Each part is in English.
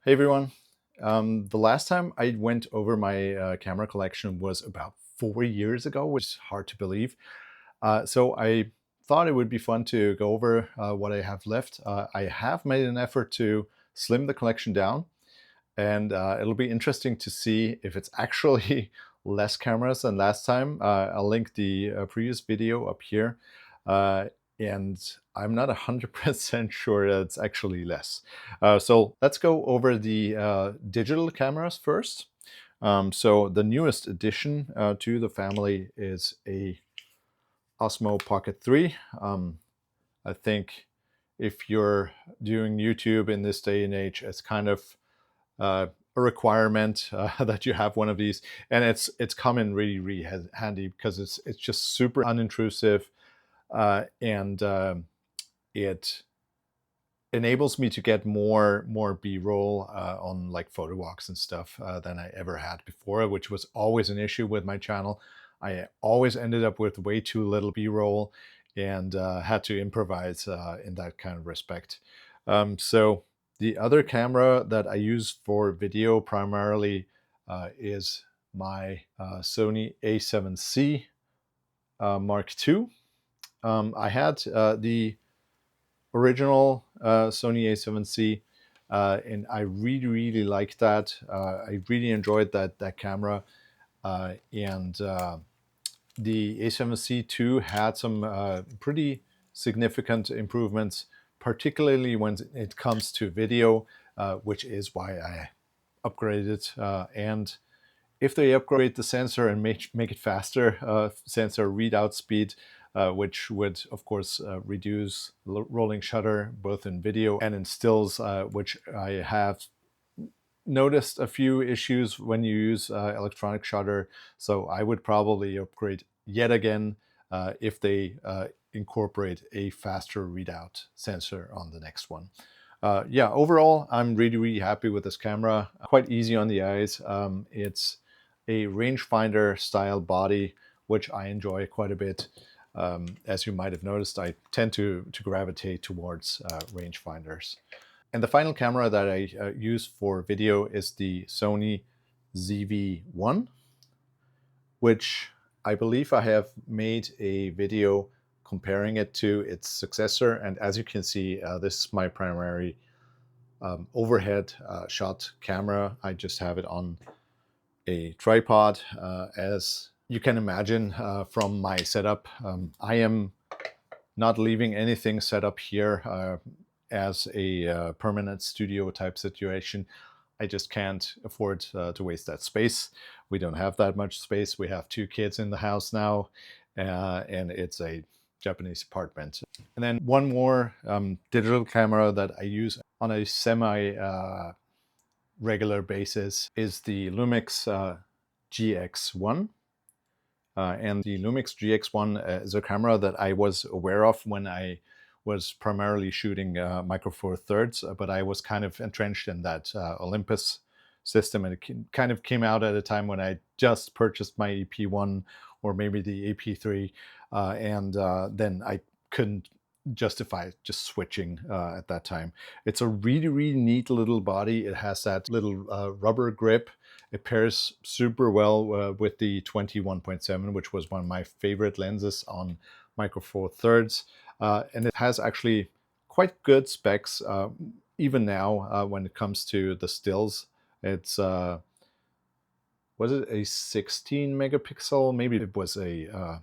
Hey everyone. The last time I went over my camera collection was about 4 years ago, which is hard to believe. So I thought it would be fun to go over what I have left. I have made an effort to slim the collection down, and it'll be interesting to see if it's actually less cameras than last time. I'll link the previous video up here. Uh, and I'm not 100% sure that it's actually less. So let's go over the digital cameras first. So the newest addition to the family is a Osmo Pocket 3. I think if you're doing YouTube in this day and age, it's kind of a requirement that you have one of these, and it's come in really handy because it's just super unintrusive, and it enables me to get more B-roll on like photo walks and stuff than I ever had before, which was always an issue with my channel. I always ended up with way too little B-roll and had to improvise in that kind of respect. So the other camera that I use for video primarily is my Sony A7C Mark II. I had the original Sony A7C, and I really liked that. I really enjoyed that camera, and the A7C2 had some pretty significant improvements, particularly when it comes to video, which is why I upgraded. And if they upgrade the sensor and make it faster, sensor readout speed, which would, of course, reduce rolling shutter both in video and in stills, which I have noticed a few issues when you use electronic shutter. So I would probably upgrade yet again if they incorporate a faster readout sensor on the next one. Yeah, overall, I'm really happy with this camera. Quite easy on the eyes. It's a rangefinder style body, which I enjoy quite a bit. As you might have noticed, I tend to gravitate towards rangefinders. And the final camera that I use for video is the Sony ZV-1, which I believe I have made a video comparing it to its successor. And as you can see, this is my primary overhead shot camera. I just have it on a tripod. As you can imagine from my setup, I am not leaving anything set up here as a permanent studio type situation. I just can't afford to waste that space. We don't have that much space. We have 2 kids in the house now, and it's a Japanese apartment. And then one more digital camera that I use on a semi regular basis is the Lumix GX1. And the Lumix GX1 is a camera that I was aware of when I was primarily shooting Micro Four Thirds, but I was kind of entrenched in that Olympus system, and it kind of came out at a time when I just purchased my EP1 or maybe the EP3, and then I couldn't justify just switching at that time. It's a really neat little body. It has that little rubber grip. It pairs super well with the 21.7, which was one of my favorite lenses on Micro Four Thirds. And it has actually quite good specs, even now when it comes to the stills. It's, was it a 16 megapixel? Maybe it was a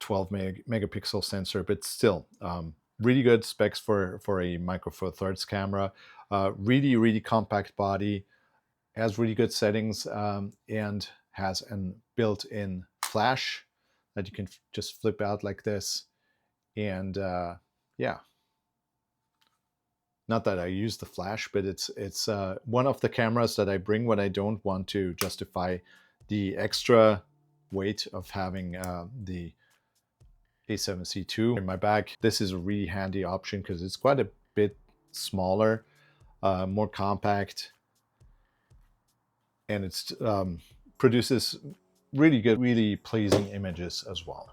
12 megapixel sensor, but still really good specs for a Micro Four Thirds camera. Really compact body, has really good settings, and has an built-in flash that you can just flip out like this. And yeah, not that I use the flash, but it's one of the cameras that I bring when I don't want to justify the extra weight of having the A7C2 in my bag. This is a really handy option because it's quite a bit smaller, more compact, and it produces really good, really pleasing images as well.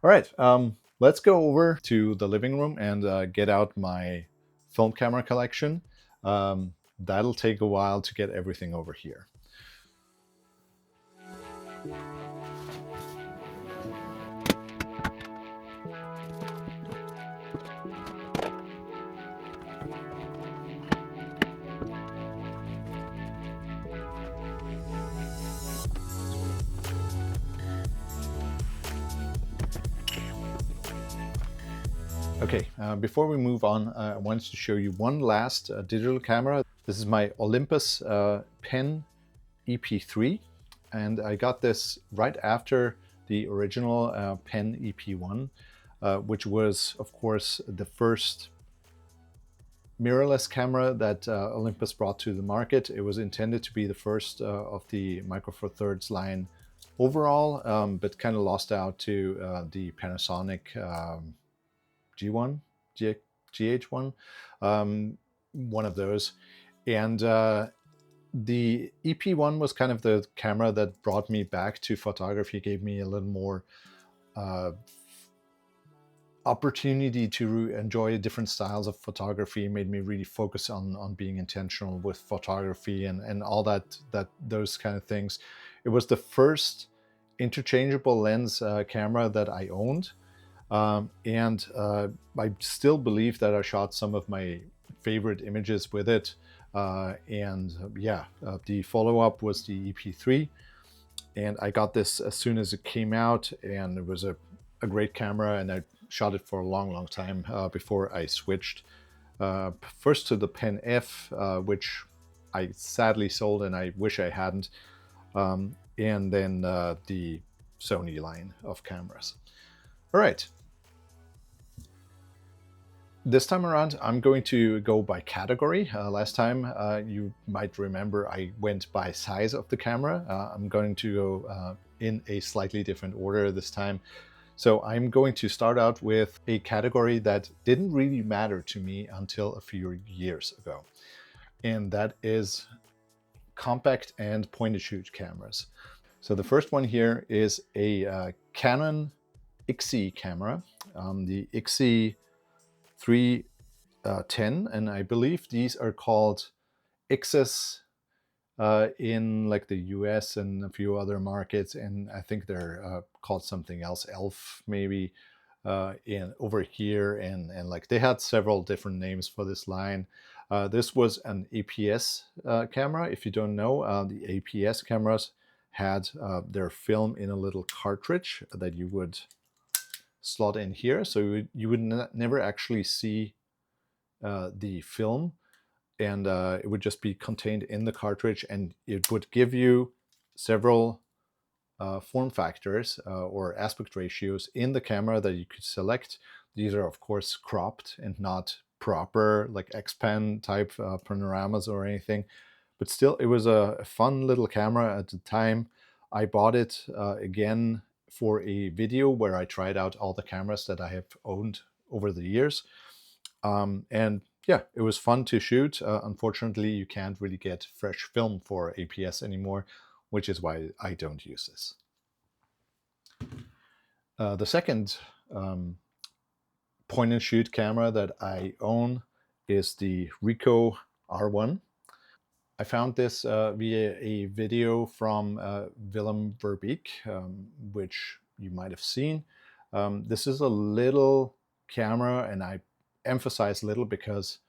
All right, let's go over to the living room and get out my film camera collection. That'll take a while to get everything over here. Okay, before we move on, I wanted to show you one last digital camera. This is my Olympus Pen EP3, and I got this right after the original Pen EP1, which was, of course, the first mirrorless camera that Olympus brought to the market. It was intended to be the first of the Micro Four Thirds line overall, but kind of lost out to the Panasonic G1, GH1, one of those. And the EP1 was kind of the camera that brought me back to photography, gave me a little more opportunity to enjoy different styles of photography, made me really focus on being intentional with photography and all those kind of things. It was the first interchangeable lens camera that I owned. And I still believe that I shot some of my favorite images with it. The follow-up was the EP3. And I got this as soon as it came out, and it was a great camera, and I shot it for a long time before I switched. First to the Pen F, which I sadly sold and I wish I hadn't. And then the Sony line of cameras. All right. This time around, I'm going to go by category. Last time, you might remember, I went by size of the camera. I'm going to go in a slightly different order this time. So I'm going to start out with a category that didn't really matter to me until a few years ago. And that is compact and point-and-shoot cameras. So the first one here is a Canon XE camera, the XE 310, and I believe these are called XS in like the US and a few other markets, and I think they're called something else, ELF maybe, in over here, and like they had several different names for this line. This was an APS camera. If you don't know, the APS cameras had their film in a little cartridge that you would slot in here, so you would never actually see the film, and it would just be contained in the cartridge, and it would give you several form factors or aspect ratios in the camera that you could select. These are of course cropped and not proper like X-Pen type panoramas or anything, but still it was a fun little camera at the time. I bought it again for a video where I tried out all the cameras that I have owned over the years. And yeah, it was fun to shoot. Unfortunately, you can't really get fresh film for APS anymore, which is why I don't use this. The second point and shoot camera that I own is the Ricoh R1. I found this via a video from Willem Verbeek, which you might have seen. This is a little camera, and I emphasize little because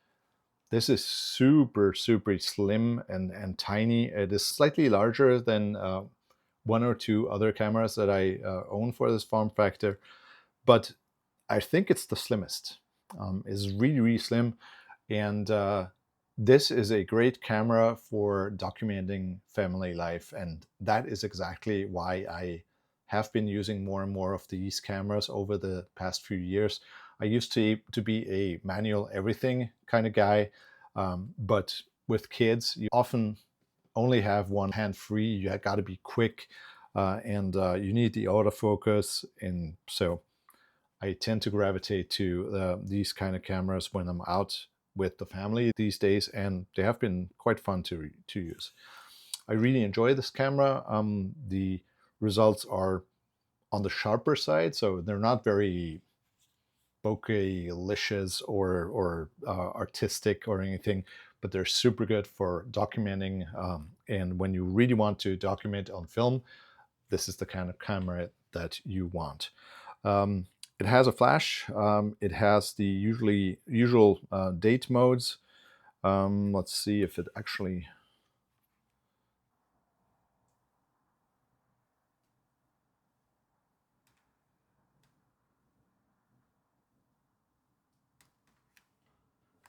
this is super slim and tiny. It is slightly larger than one or two other cameras that I own for this form factor, but I think it's the slimmest. It's really slim, and this is a great camera for documenting family life, and that is exactly why I have been using more and more of these cameras over the past few years. I used to be a manual everything kind of guy, but with kids, you often only have one hand free. You got to be quick, and you need the autofocus, and so I tend to gravitate to these kind of cameras when I'm out with the family these days, and they have been quite fun to use. I really enjoy this camera. The results are on the sharper side, so they're not very bokeh-licious or artistic or anything, but they're super good for documenting. And when you really want to document on film, this is the kind of camera that you want. It has a flash. It has the usual date modes. Let's see if it actually...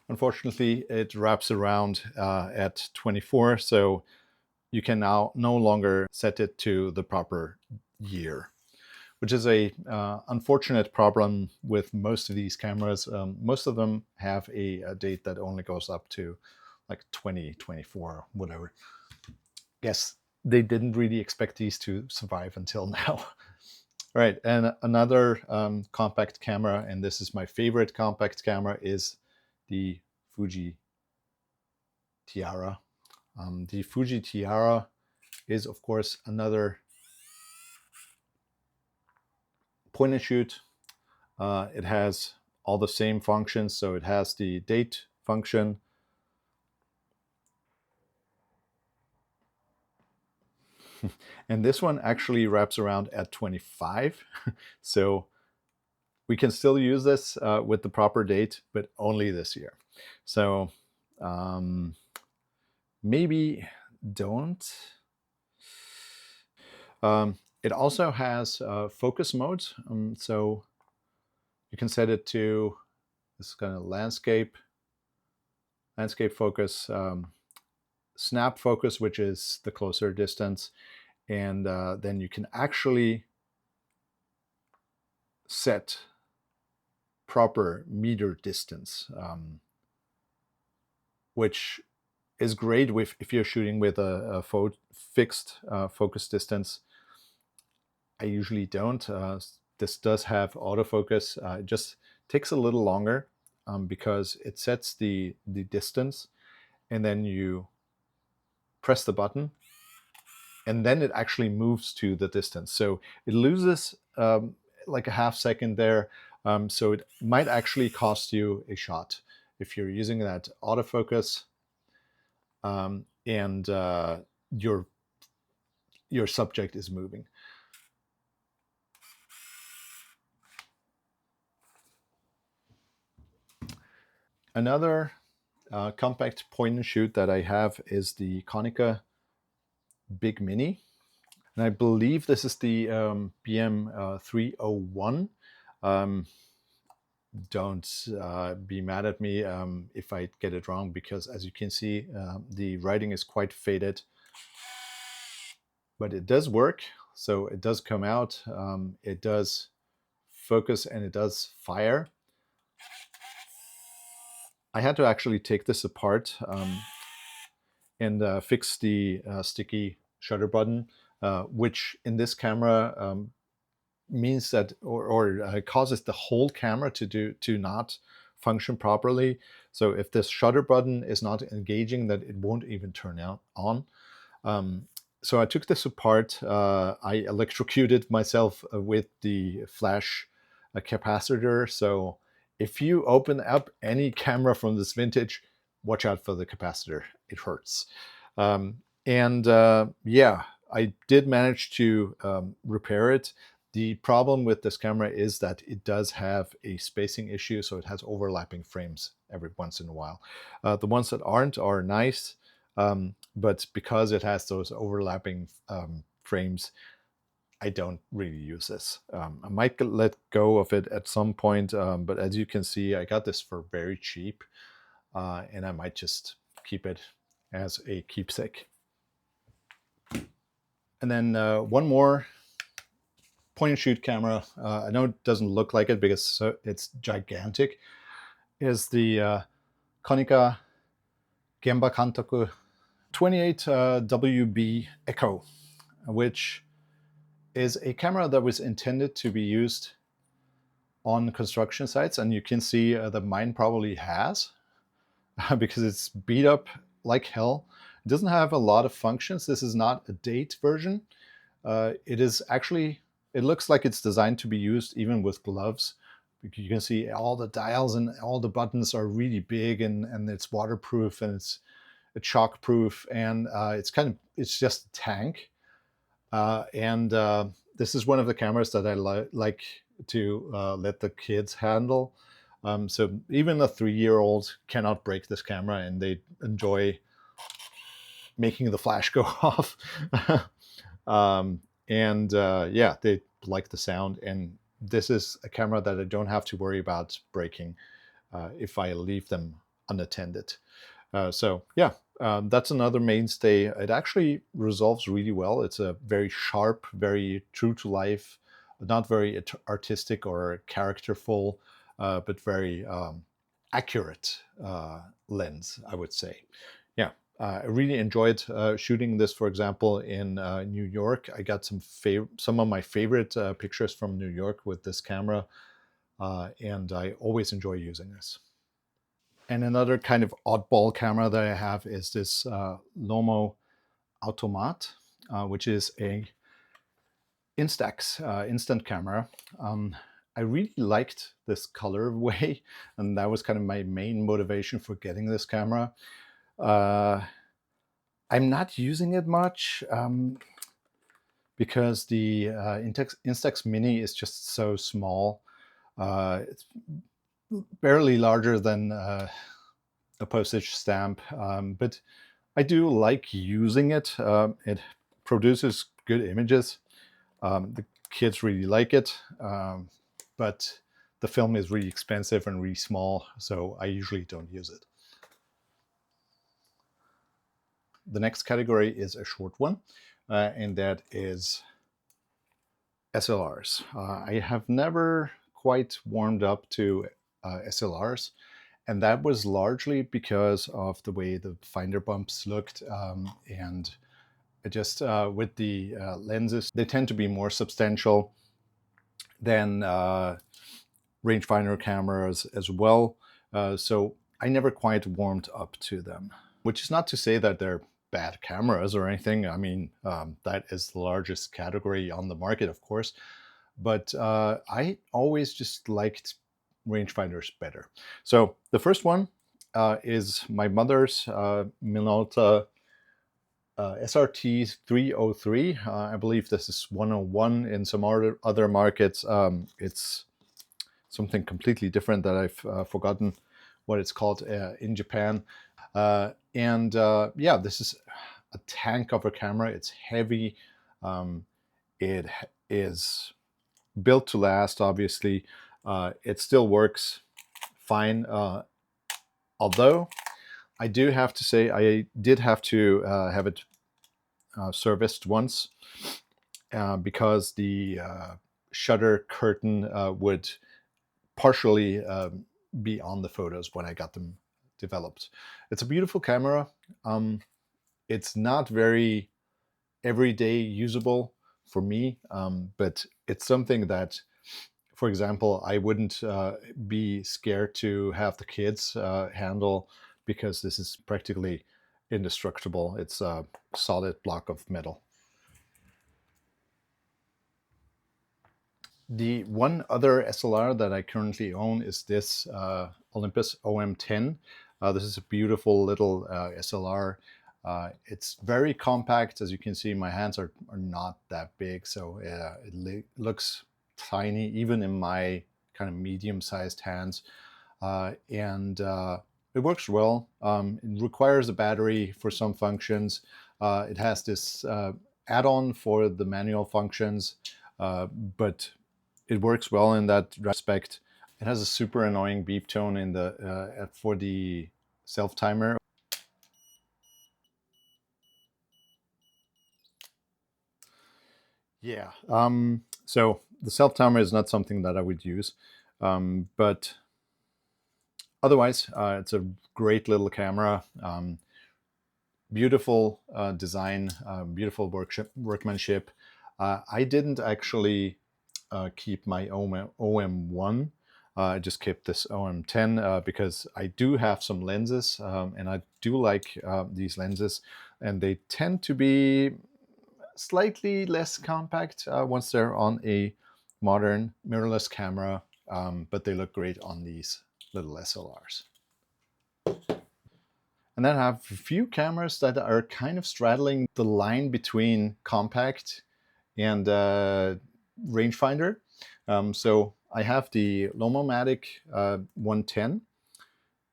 Unfortunately, it wraps around at 24, so you can now no longer set it to the proper year, which is a unfortunate problem with most of these cameras. Most of them have a date that only goes up to like 2024, whatever. Guess they didn't really expect these to survive until now. Right, and another compact camera, and this is my favorite compact camera, is the Fuji Tiara. The Fuji Tiara is, of course, another point and shoot. It has all the same functions, so it has the date function. And this one actually wraps around at 25. So we can still use this with the proper date, but only this year. So maybe don't. It also has focus modes. So you can set it to this kind of landscape focus, snap focus, which is the closer distance. And then you can actually set proper meter distance, which is great if you're shooting with a fixed focus distance. I usually don't. This does have autofocus. It just takes a little longer because it sets the distance, and then you press the button, and then it actually moves to the distance. So it loses like a half second there. So it might actually cost you a shot if you're using that autofocus and your subject is moving. Another compact point and shoot that I have is the Konica Big Mini. And I believe this is the BM301. Don't be mad at me if I get it wrong, because as you can see, the writing is quite faded. But it does work, so it does come out. It does focus and it does fire. I had to actually take this apart and fix the sticky shutter button, which in this camera means that or causes the whole camera to not function properly. So if this shutter button is not engaging, that it won't even turn on. So I took this apart. I electrocuted myself with the flash capacitor. So if you open up any camera from this vintage, watch out for the capacitor. It hurts. Yeah, I did manage to repair it. The problem with this camera is that it does have a spacing issue, so it has overlapping frames every once in a while. The ones that aren't are nice, but because it has those overlapping frames, I don't really use this. I might let go of it at some point, but as you can see, I got this for very cheap, and I might just keep it as a keepsake. And then one more point and shoot camera. I know it doesn't look like it because it's gigantic. Is the Konica Gemba Kantoku 28 WB Echo, which is a camera that was intended to be used on construction sites, and you can see that mine probably has because it's beat up like hell. It doesn't have a lot of functions. This is not a date version. It is actually, it looks like it's designed to be used even with gloves, You can see all the dials and all the buttons are really big, and it's waterproof, and it's shock proof, and it's just a tank. And this is one of the cameras that I like to let the kids handle. So even a 3-year-old cannot break this camera, and they enjoy making the flash go off. Yeah, they like the sound, and this is a camera that I don't have to worry about breaking if I leave them unattended. So yeah, that's another mainstay. It actually resolves really well. It's a very sharp, very true to life, not very artistic or characterful, but very accurate lens, I would say. Yeah. I really enjoyed shooting this, for example, in New York. I got some of my favorite pictures from New York with this camera, and I always enjoy using this. And another kind of oddball camera that I have is this Lomo Automat, which is a Instax instant camera. I really liked this colorway, and that was kind of my main motivation for getting this camera. I'm not using it much because the Instax Mini is just so small. It's barely larger than a postage stamp, but I do like using it. It produces good images. The kids really like it, but the film is really expensive and really small, so I usually don't use it. The next category is a short one, and that is SLRs. I have never quite warmed up to SLRs, and that was largely because of the way the finder bumps looked, and just with the lenses, they tend to be more substantial than rangefinder cameras as well. So I never quite warmed up to them, which is not to say that they're bad cameras or anything. I mean, that is the largest category on the market, of course. But I always just liked rangefinders better. So the first one is my mother's Minolta SRT 303. I believe this is 101 in some other markets. It's something completely different that I've forgotten what it's called in Japan. Yeah, this is a tank of a camera. It's heavy. It is built to last, obviously. It still works fine. Although I do have to say I did have to have it serviced once because the shutter curtain would partially be on the photos when I got them developed. It's a beautiful camera. It's not very everyday usable for me, but it's something that, for example, I wouldn't be scared to have the kids handle, because this is practically indestructible. It's a solid block of metal. The one other SLR that I currently own is this Olympus OM10. This is a beautiful little SLR. It's very compact. As you can see, my hands are not that big, so it looks tiny, even in my kind of medium-sized hands. It works well. It requires a battery for some functions. It has this add-on for the manual functions, but it works well in that respect. It has a super annoying beep tone in the for the self-timer. Yeah. So the self-timer is not something that I would use, but otherwise, it's a great little camera. Beautiful design, beautiful workmanship. I didn't actually keep my OM1. I just kept this OM10 because I do have some lenses, and I do like these lenses, and they tend to be slightly less compact once they're on a modern mirrorless camera. but they look great on these little SLRs. And then I have a few cameras that are kind of straddling the line between compact and rangefinder. So I have the Lomomatic 110.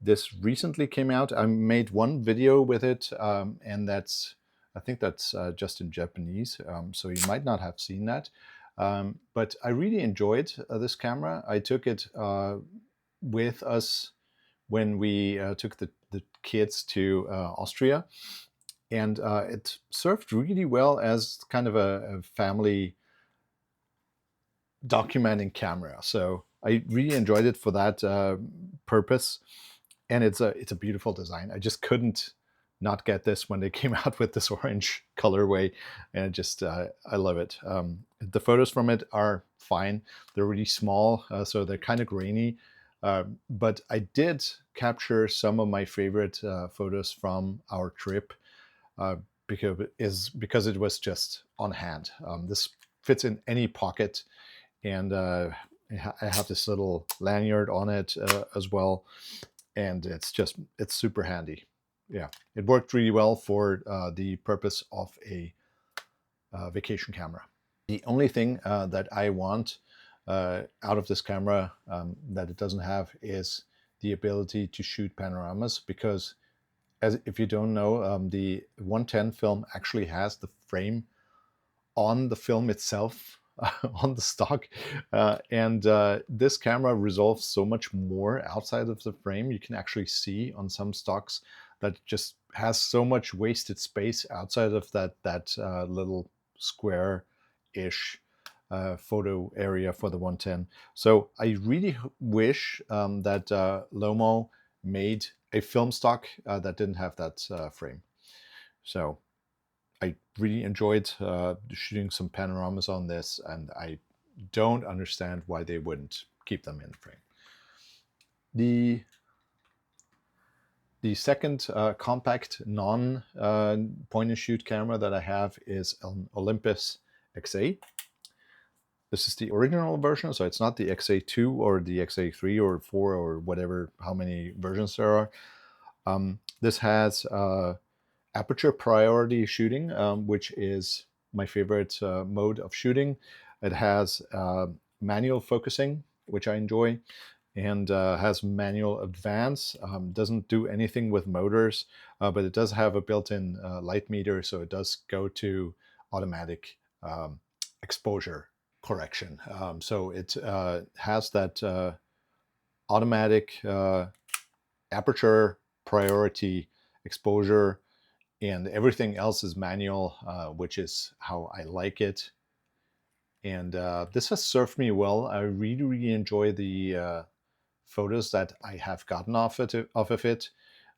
This recently came out. I made one video with it, and I think that's just in Japanese, so you might not have seen that. But I really enjoyed this camera. I took it with us when we took the kids to Austria, and it served really well as kind of a family documenting camera. So I really enjoyed it for that purpose, and it's a beautiful design. I just couldn't not get this when they came out with this orange colorway, and I love it. The photos from it are fine. They're really small, so they're kind of grainy. But I did capture some of my favorite photos from our trip because it was just on hand. This fits in any pocket, and I have this little lanyard on it as well, and it's super handy. Yeah, it worked really well for the purpose of a vacation camera. The only thing that I want out of this camera that it doesn't have is the ability to shoot panoramas, because if you don't know, the 110 film actually has the frame on the film itself, on the stock, and this camera resolves so much more outside of the frame. You can actually see on some stocks that just has so much wasted space outside of that little square-ish photo area for the 110. So I really wish that Lomo made a film stock that didn't have that frame. So I really enjoyed shooting some panoramas on this, and I don't understand why they wouldn't keep them in frame. The second compact non-point-and-shoot camera that I have is an Olympus XA. This is the original version, so it's not the XA2 or the XA3 or 4 or whatever, how many versions there are. This has aperture priority shooting, which is my favorite mode of shooting. It has manual focusing, which I enjoy, and has manual advance. Doesn't do anything with motors, but it does have a built-in light meter, so it does go to automatic exposure correction. So it has that automatic aperture priority exposure, and everything else is manual, which is how I like it. And this has served me well. I really enjoy the photos that I have gotten off of it.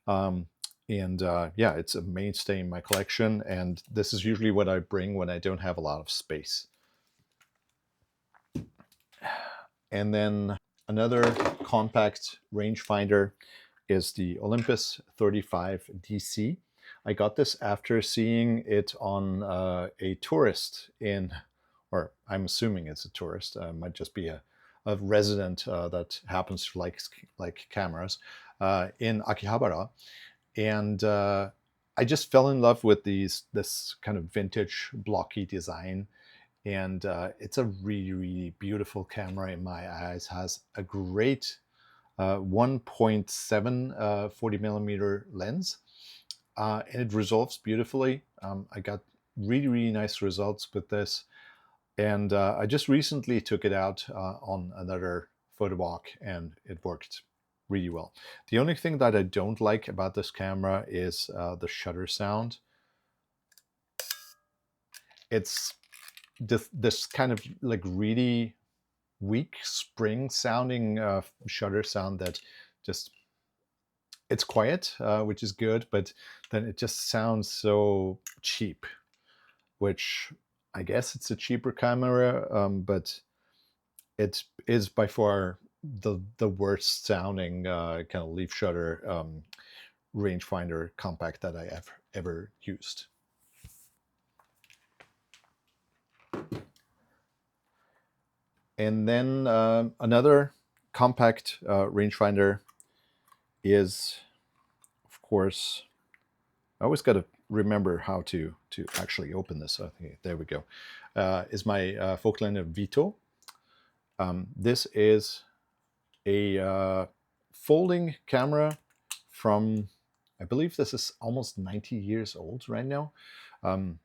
Yeah, it's a mainstay in my collection, and this is usually what I bring when I don't have a lot of space. And then another compact rangefinder is the Olympus 35 DC. I got this after seeing it on a tourist or I'm assuming it's a tourist, might just be a resident that happens to like cameras in Akihabara. And I just fell in love with this kind of vintage blocky design. And it's a really beautiful camera in my eyes. Has a great 1.7 40mm lens, and it resolves beautifully. I got really nice results with this, and I just recently took it out on another photo walk, and it worked really well. The only thing that I don't like about this camera is the shutter sound. It's this kind of like really weak spring sounding shutter sound that just, it's quiet, which is good, but then it just sounds so cheap, which I guess it's a cheaper camera, but it is by far the worst sounding kind of leaf shutter rangefinder compact that I have ever used. And then another compact rangefinder is, of course, I always got to remember how to actually open this. Okay, there we go. Is my Voigtlander Vito. This is a folding camera from, I believe this is almost 90 years old right now.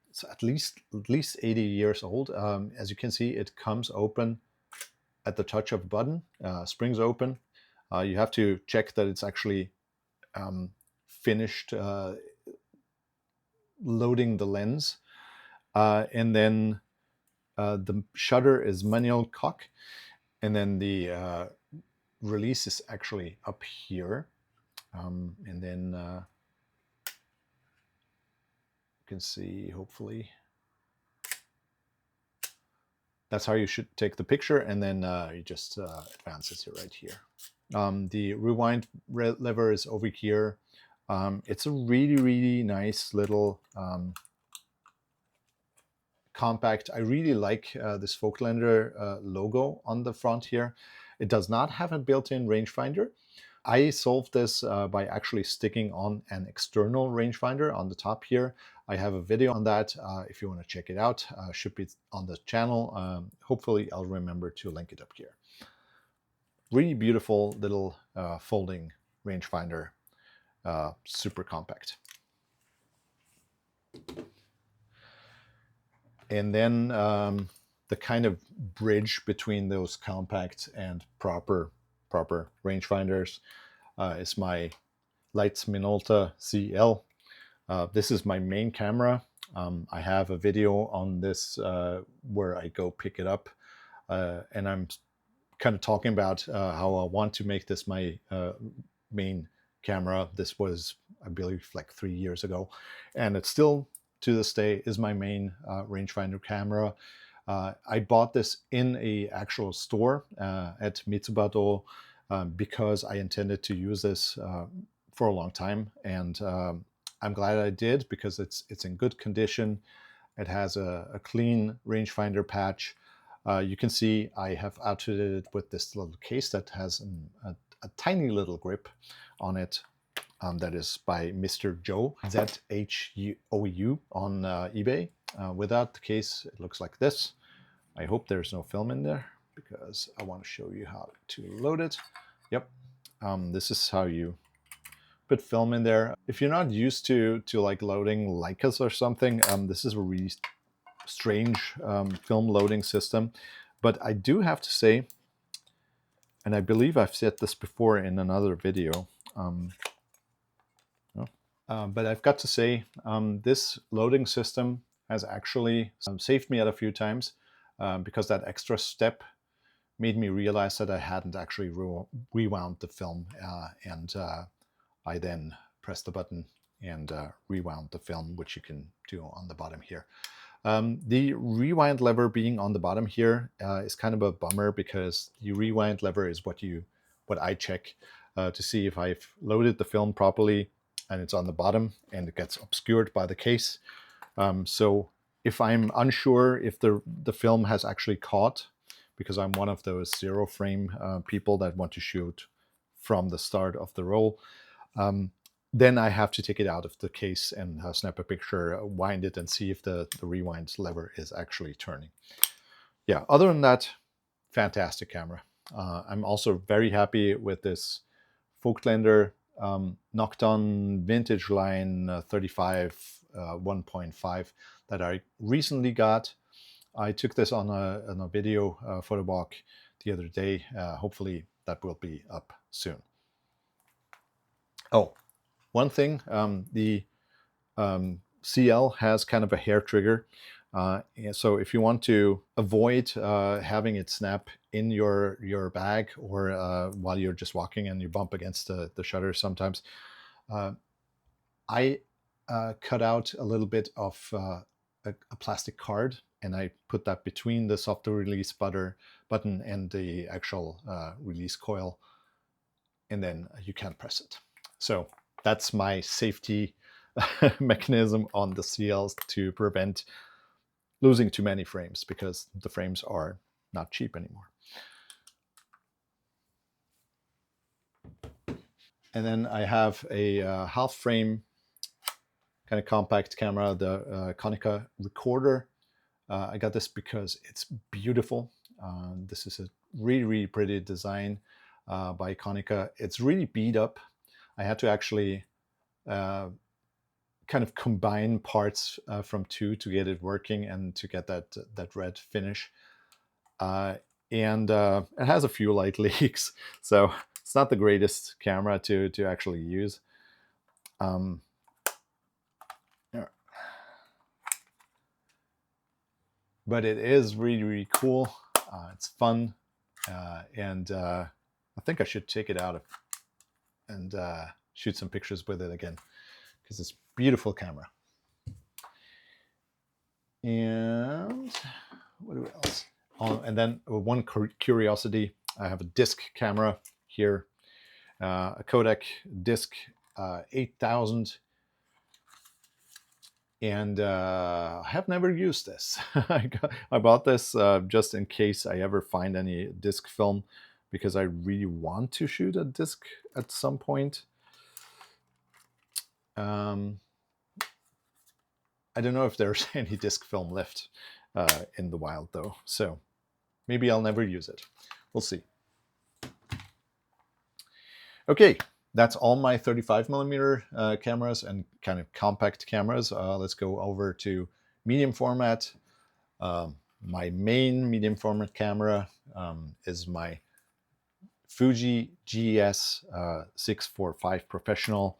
It's at least 80 years old. As you can see, it comes open at the touch of a button, springs open. You have to check that it's actually finished loading the lens. And then the shutter is manual cock. And then the release is actually up here. And then you can see, hopefully, that's how you should take the picture, and then you just advances it right here. The rewind lever is over here. It's a really nice little compact. I really like this Voigtlander logo on the front here. It does not have a built-in rangefinder. I solved this by actually sticking on an external rangefinder on the top here. I have a video on that. If you want to check it out, should be on the channel. Hopefully I'll remember to link it up here. Really beautiful little folding rangefinder, super compact. And then the kind of bridge between those compact and proper rangefinders is my Leitz Minolta CL. This is my main camera. I have a video on this where I go pick it up, and I'm kind of talking about how I want to make this my main camera. This was, I believe, like 3 years ago, and it's still, to this day, is my main rangefinder camera. I bought this in a actual store at Mitsubato because I intended to use this for a long time, and I'm glad I did, because it's in good condition. It has a clean rangefinder patch. You can see I have outfitted it with this little case that has a tiny little grip on it. That is by Mr. Joe, ZHOU on eBay. Without the case, it looks like this. I hope there's no film in there, because I want to show you how to load it. Yep, this is how you put film in there. If you're not used to like loading Leicas or something, this is a really strange film loading system. But I do have to say, and I believe I've said this before in another video, but I've got to say, this loading system has actually saved me at a few times, because that extra step made me realize that I hadn't actually rewound the film, and I then pressed the button and rewound the film, which you can do on the bottom here. The rewind lever being on the bottom here is kind of a bummer, because the rewind lever is what I check to see if I've loaded the film properly, and it's on the bottom and it gets obscured by the case. So if I'm unsure if the film has actually caught, because I'm one of those zero frame people that want to shoot from the start of the roll, then I have to take it out of the case and snap a picture, wind it, and see if the rewind lever is actually turning. Yeah, other than that, fantastic camera. I'm also very happy with this Voigtlander Nocton Vintage Line 35 1.5 that I recently got. I took this on a video photo walk the other day. Hopefully that will be up soon. Oh, one thing, the CL has kind of a hair trigger. So if you want to avoid having it snap in your bag, or while you're just walking and you bump against the shutter sometimes, I cut out a little bit of a plastic card, and I put that between the soft release button and the actual release coil, and then you can't press it. So that's my safety mechanism on the CLs to prevent losing too many frames, because the frames are not cheap anymore. And then I have a half frame kind of compact camera, the Konica Recorder. I got this because it's beautiful. This is a really, really pretty design by Konica. It's really beat up. I had to actually kind of combine parts from two to get it working and to get that red finish. And it has a few light leaks, so it's not the greatest camera to actually use. But it is really, really cool. It's fun, and I think I should take it out and shoot some pictures with it again, because it's a beautiful camera. And what else? Oh, and then one curiosity, I have a disc camera here, a Kodak disc 8000, and I have never used this. I bought this just in case I ever find any disc film, because I really want to shoot a disc at some point. I don't know if there's any disc film left in the wild though, so maybe I'll never use it. We'll see. Okay, that's all my 35mm cameras and kind of compact cameras. Let's go over to medium format. My main medium format camera is my Fuji GS 645 Professional.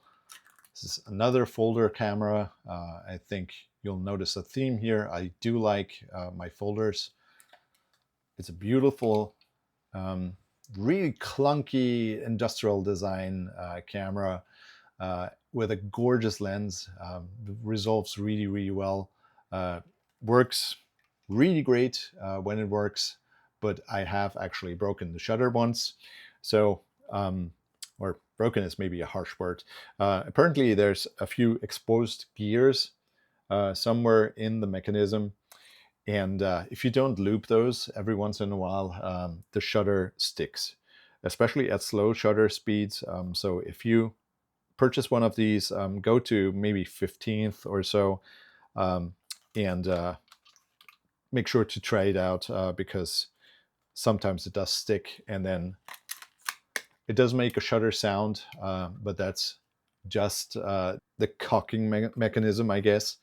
This is another folder camera. I think you'll notice a theme here. I do like my folders. It's a beautiful, really clunky industrial design camera with a gorgeous lens. Resolves really, really well. Works really great when it works, but I have actually broken the shutter once. So, or broken is maybe a harsh word. Apparently there's a few exposed gears somewhere in the mechanism. And if you don't loop those every once in a while, the shutter sticks, especially at slow shutter speeds. So if you purchase one of these, go to maybe 15th or so, and make sure to try it out, because sometimes it does stick, and then it does make a shutter sound, but that's just the cocking mechanism, I guess.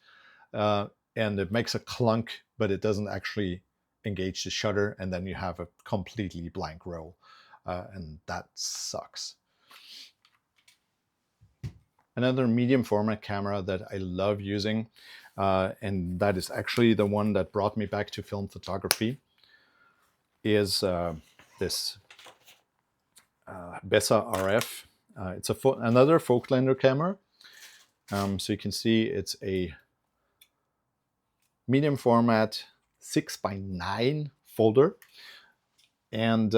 And it makes a clunk, but it doesn't actually engage the shutter, and then you have a completely blank roll, and that sucks. Another medium format camera that I love using, and that is actually the one that brought me back to film photography, is this Bessa RF. It's another Folklander camera. So you can see it's a medium format 6x9 folder, and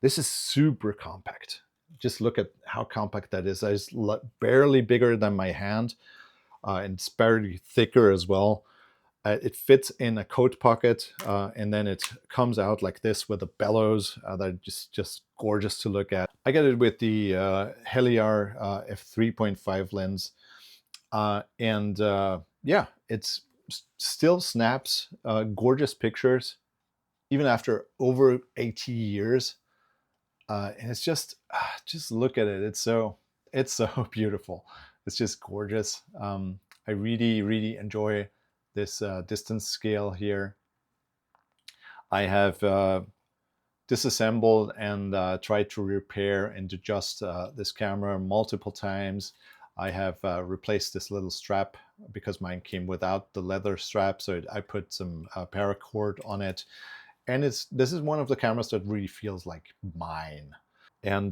this is super compact. Just look at how compact that is. It's barely bigger than my hand, and it's barely thicker as well. It fits in a coat pocket, and then it comes out like this with a bellows that are just gorgeous to look at. I got it with the Heliar f3.5 lens, and yeah, it still snaps gorgeous pictures even after over 80 years. And it's just look at it. It's so beautiful. It's just gorgeous. I really, really enjoy this distance scale here. I have disassembled and tried to repair and adjust this camera multiple times. I have replaced this little strap because mine came without the leather strap, so I put some paracord on it. And this is one of the cameras that really feels like mine. And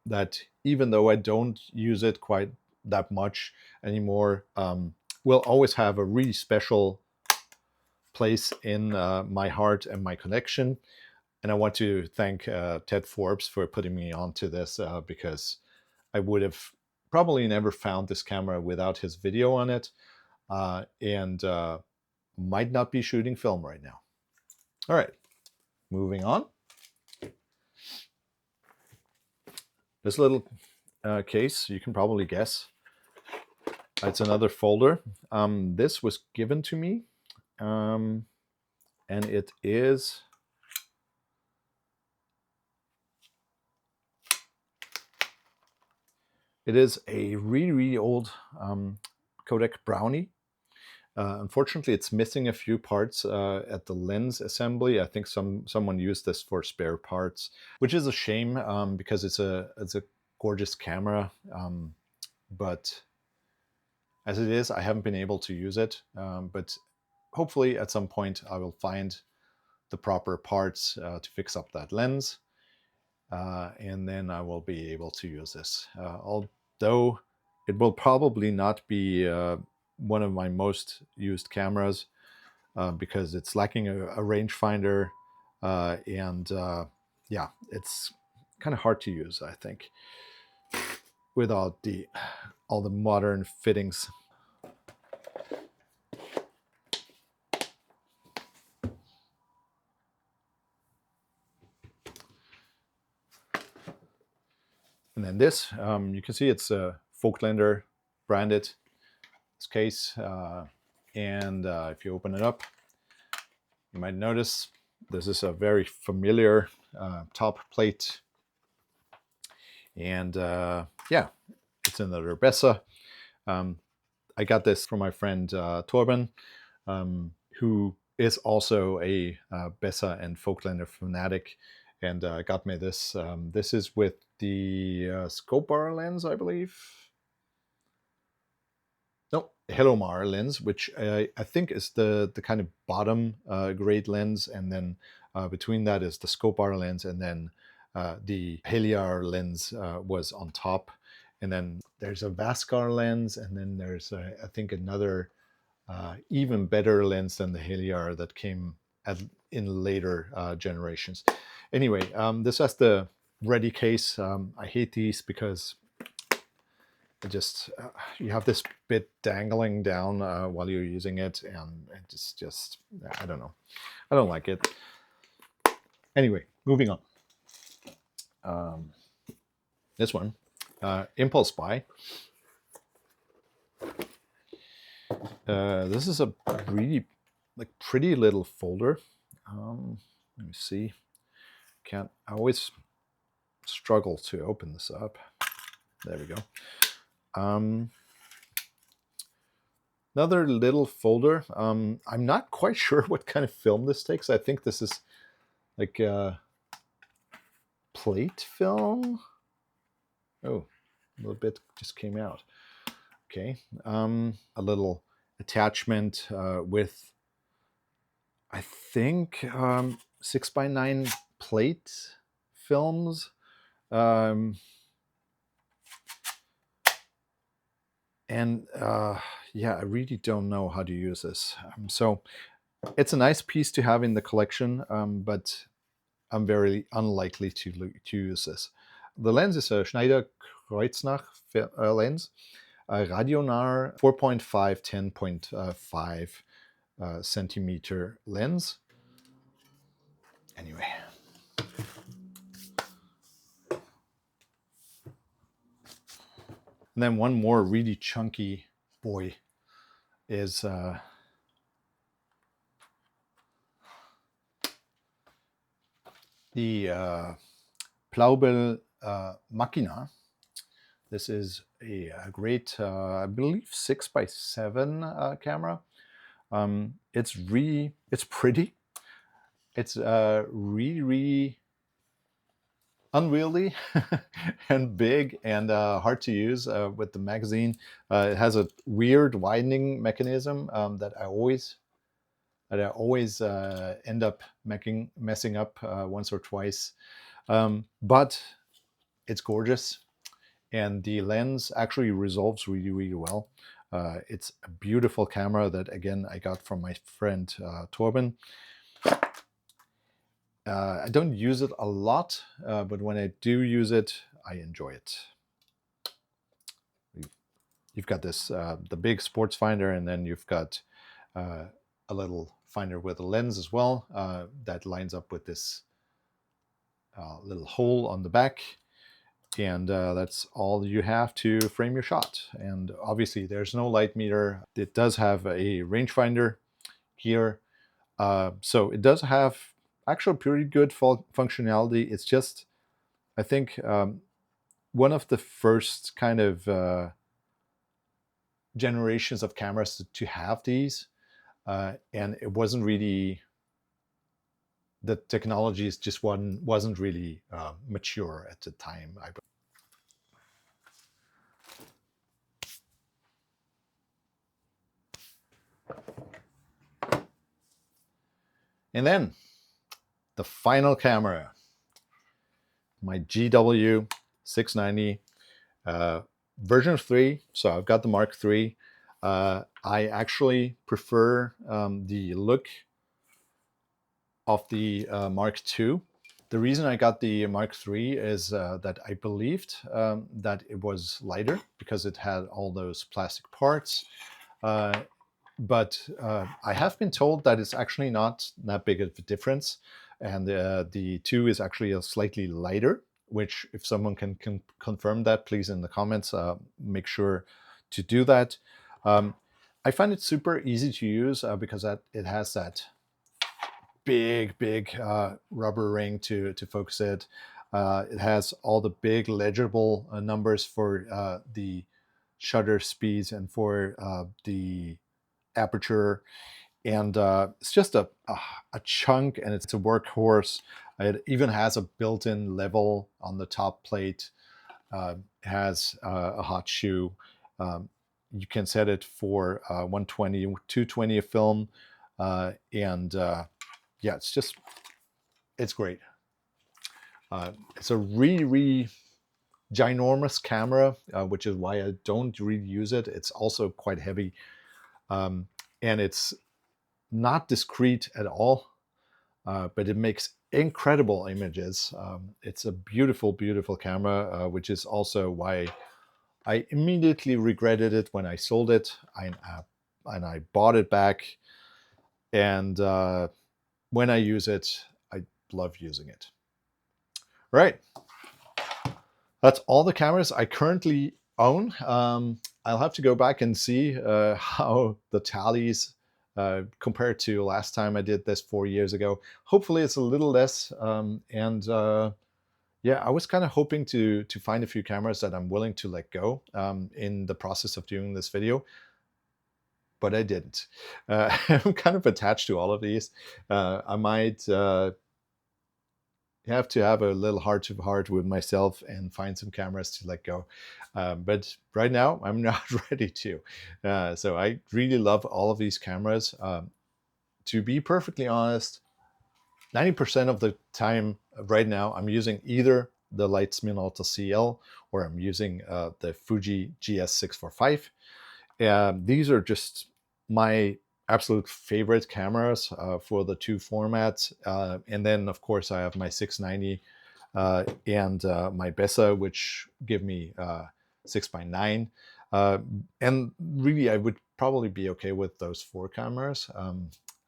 that even though I don't use it quite that much anymore, will always have a really special place in my heart and my collection. And I want to thank Ted Forbes for putting me onto this, because I would have probably never found this camera without his video on it, and might not be shooting film right now. All right, moving on. This little case, you can probably guess. It's another folder. This was given to me, and it is a really old Kodak Brownie. Unfortunately, it's missing a few parts at the lens assembly. I think someone used this for spare parts, which is a shame because it's a gorgeous camera. But as it is, I haven't been able to use it. But hopefully, at some point, I will find the proper parts to fix up that lens, and then I will be able to use this. Although it will probably not be one of my most used cameras because it's lacking a rangefinder, and yeah, it's kind of hard to use, I think, without all the modern fittings. And then this, you can see it's a Folklander branded, this case, and if you open it up, you might notice this is a very familiar top plate, and yeah, it's another Bessa. I got this from my friend Torben, who is also a Bessa and Folklander fanatic, and got me this. This is with the scope bar lens, I believe. No, Helomar lens, which I think is the kind of bottom grade lens, and then between that is the scope bar lens, and then the Heliar lens was on top, and then there's a Vascar lens, and then there's I think another even better lens than the Heliar that came in later generations. Anyway, this has the ready case. I hate these because just you have this bit dangling down while you're using it, and it's just I don't know, I don't like it. Anyway, moving on. This one, Impulse Buy. This is a really pretty little folder. Let me see. I always struggle to open this up. There we go. Another little folder. I'm not quite sure what kind of film this takes. I think this is like plate film. Oh, a little bit just came out. Okay, a little attachment with, I think, 6x9 plate films. And yeah, I really don't know how to use this. So it's a nice piece to have in the collection, but I'm very unlikely to use this. The lens is a Schneider Kreuznach lens, a Radionar 4.5 10.5 centimeter lens. Anyway. And then one more really chunky boy is the Plaubel Machina. This is a great, I believe, 6x7 camera. It's pretty. It's really unwieldy and big and hard to use with the magazine. It has a weird widening mechanism that I always end up messing up once or twice. But it's gorgeous, and the lens actually resolves really well. It's a beautiful camera that, again, I got from my friend Torben. I don't use it a lot, but when I do use it, I enjoy it. You've got this, the big sports finder, and then you've got a little finder with a lens as well that lines up with this little hole on the back. And that's all you have to frame your shot. And obviously there's no light meter. It does have a rangefinder here. So it does have actual pretty good functionality. It's just, I think, one of the first kind of generations of cameras to have these. And it wasn't really, the technologies just wasn't really mature at the time. And then the final camera, my GW 690 version 3. So I've got the Mark III. I actually prefer the look of the Mark II. The reason I got the Mark III is that I believed that it was lighter because it had all those plastic parts. But I have been told that it's actually not that big of a difference. And the 2 is actually a slightly lighter, which if someone can confirm that, please in the comments, make sure to do that. I find it super easy to use because it has that big rubber ring to focus it. It has all the big legible numbers for the shutter speeds and for the aperture, and it's just a chunk, and it's a workhorse. It even has a built-in level on the top plate. It has a hot shoe. You can set it for 120, 220 a film, and yeah, it's great. It's a really ginormous camera, which is why I don't really use it. It's also quite heavy, and it's not discreet at all, but it makes incredible images. It's a beautiful camera, which is also why I immediately regretted it when I sold it. And I bought it back, and when I use it, I love using it. Right. That's all the cameras I currently own. I'll have to go back and see how the tallies compared to last time I did this 4 years ago. Hopefully it's a little less. Yeah, I was kind of hoping to find a few cameras that I'm willing to let go in the process of doing this video, but I didn't. I'm kind of attached to all of these. I might have to have a little heart to heart with myself and find some cameras to let go. But right now, I'm not ready to. So I really love all of these cameras. To be perfectly honest, 90% of the time right now, I'm using either the Lightsman Alta CL or I'm using the Fuji GS645. These are just my absolute favorite cameras for the 2 formats. And then, of course, I have my 690 and my Bessa, which give me 6x9. And really, I would probably be okay with those 4 cameras.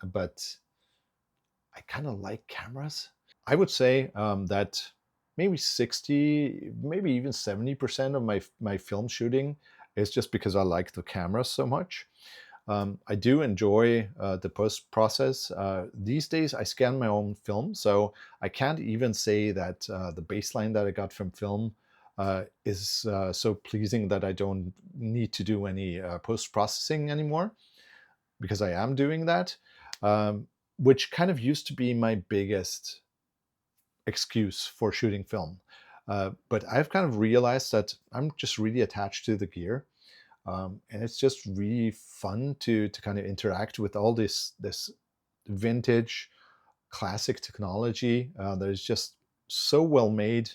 But I kind of like cameras. I would say that maybe 60, maybe even 70% of my film shooting is just because I like the camera so much. I do enjoy the post process. These days I scan my own film, so I can't even say that the baseline that I got from film is so pleasing that I don't need to do any post processing anymore, because I am doing that, which kind of used to be my biggest excuse for shooting film. But I've kind of realized that I'm just really attached to the gear. And it's just really fun to kind of interact with all this vintage classic technology that is just so well made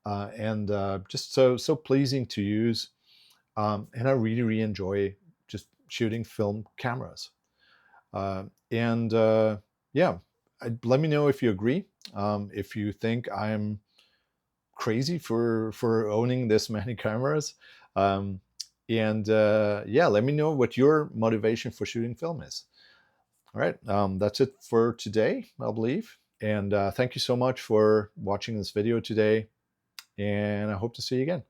and just so pleasing to use. And I really enjoy just shooting film cameras. And yeah, let me know if you agree. If you think I'm crazy for owning this many cameras. And yeah, let me know what your motivation for shooting film is. All right, that's it for today, I believe. And thank you so much for watching this video today. and I hope to see you again.